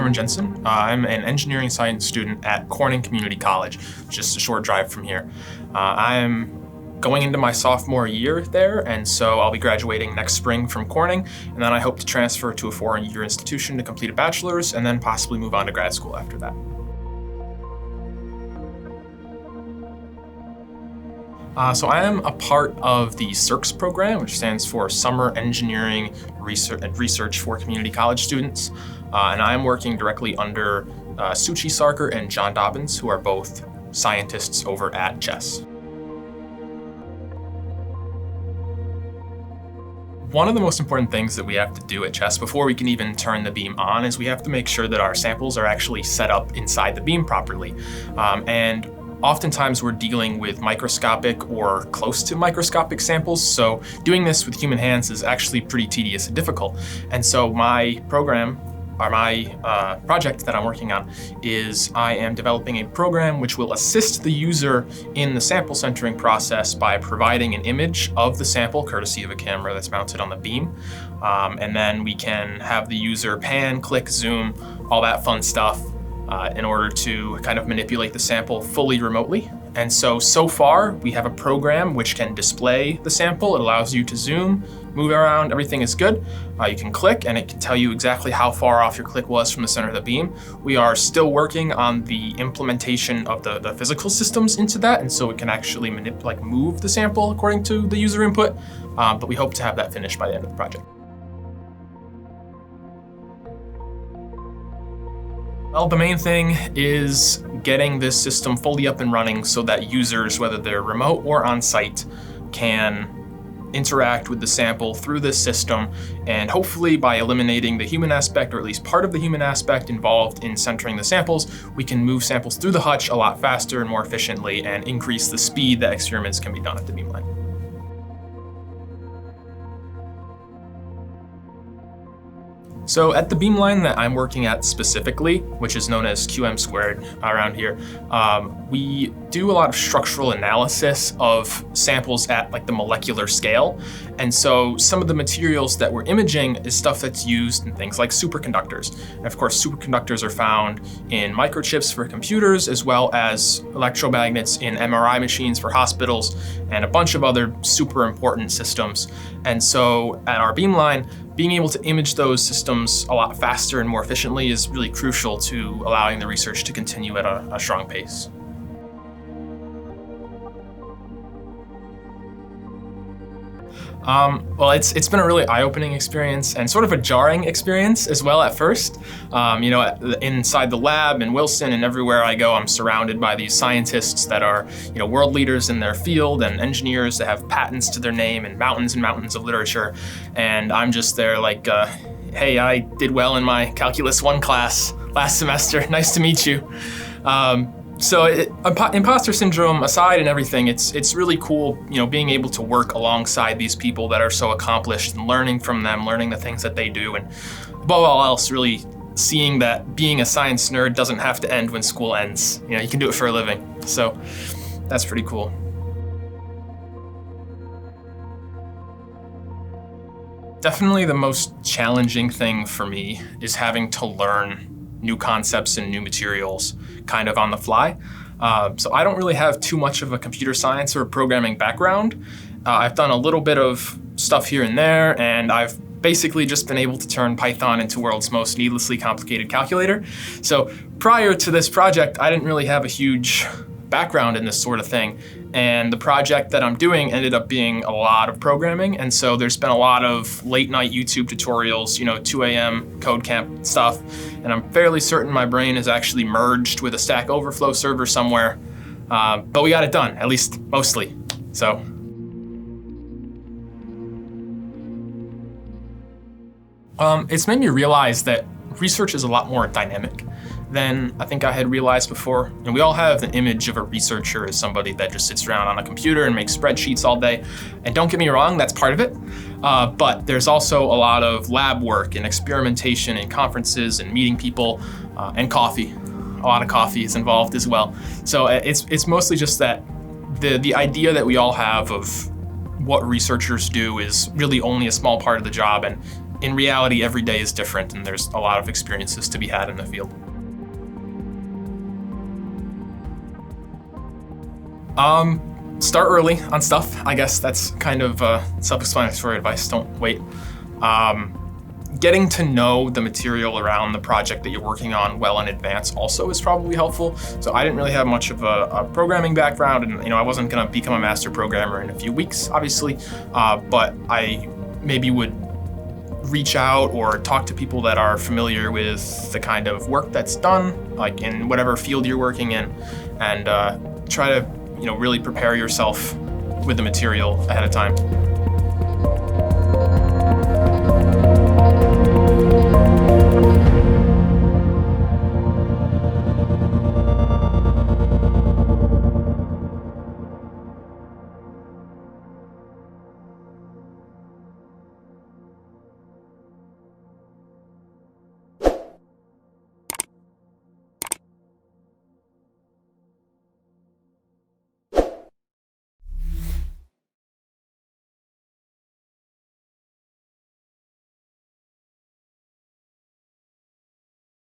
Cameron Jensen. I'm an engineering science student at Cornell Community College, just a short drive from here. I'm going into my sophomore year there, and so I'll be graduating next spring from Cornell, and then I hope to transfer to a foreign-year institution to complete a bachelor's, and then possibly move on to grad school after that. So I am a part of the SERCCS program, which stands for Summer Engineering Research for Community College Students. And I am working directly under Suchi Sarker and John Dobbins, who are both scientists over at CHESS. One of the most important things that we have to do at CHESS before we can even turn the beam on is we have to make sure that our samples are actually set up inside the beam properly. And oftentimes we're dealing with microscopic or close to microscopic samples, so doing this with human hands is actually pretty tedious and difficult. And so my project that I'm working on is I am developing a program which will assist the user in the sample centering process by providing an image of the sample, courtesy of a camera that's mounted on the beam. And then we can have the user pan, click, zoom, all that fun stuff in order to kind of manipulate the sample fully remotely. And so far, we have a program which can display the sample. It allows you to zoom, move around, everything is good. You can click and it can tell you exactly how far off your click was from the center of the beam. We are still working on the implementation of the physical systems into that, and so it can actually move the sample according to the user input, but we hope to have that finished by the end of the project. Well, the main thing is getting this system fully up and running so that users, whether they're remote or on-site, can interact with the sample through this system, and hopefully by eliminating the human aspect, or at least part of the human aspect involved in centering the samples, we can move samples through the hutch a lot faster and more efficiently and increase the speed that experiments can be done at the beamline. So at the beamline that I'm working at specifically, which is known as QM² around here, we do a lot of structural analysis of samples at the molecular scale. And so some of the materials that we're imaging is stuff that's used in things like superconductors. And of course, superconductors are found in microchips for computers, as well as electromagnets in MRI machines for hospitals, and a bunch of other super important systems. And so at our beamline, being able to image those systems a lot faster and more efficiently is really crucial to allowing the research to continue at a strong pace. Well, it's been a really eye-opening experience and sort of a jarring experience as well at first. Inside the lab in Wilson and everywhere I go, I'm surrounded by these scientists that are, world leaders in their field, and engineers that have patents to their name and mountains of literature. And I'm just there hey, I did well in my Calculus 1 class last semester. Nice to meet you. So imposter syndrome aside and everything, it's really cool, being able to work alongside these people that are so accomplished and learning from them, learning the things that they do, and above all else, really seeing that being a science nerd doesn't have to end when school ends. You can do it for a living. So that's pretty cool. Definitely the most challenging thing for me is having to learn new concepts and new materials kind of on the fly. So I don't really have too much of a computer science or programming background. I've done a little bit of stuff here and there, and I've basically just been able to turn Python into the world's most needlessly complicated calculator. So prior to this project, I didn't really have a huge background in this sort of thing. And the project that I'm doing ended up being a lot of programming. And so there's been a lot of late night YouTube tutorials, 2 a.m. code camp stuff. And I'm fairly certain my brain is actually merged with a Stack Overflow server somewhere. But we got it done, at least mostly. So. It's made me realize that research is a lot more dynamic than I think I had realized before. And we all have the image of a researcher as somebody that just sits around on a computer and makes spreadsheets all day. And don't get me wrong, that's part of it. But there's also a lot of lab work and experimentation and conferences and meeting people and coffee. A lot of coffee is involved as well. So it's mostly just that the idea that we all have of what researchers do is really only a small part of the job, and in reality, every day is different, and there's a lot of experiences to be had in the field. Start early on stuff. I guess that's kind of self-explanatory advice. Don't wait. Getting to know the material around the project that you're working on well in advance also is probably helpful. So I didn't really have much of a programming background, and I wasn't going to become a master programmer in a few weeks, obviously. But I maybe would reach out or talk to people that are familiar with the kind of work that's done, like in whatever field you're working in, and try to really prepare yourself with the material ahead of time.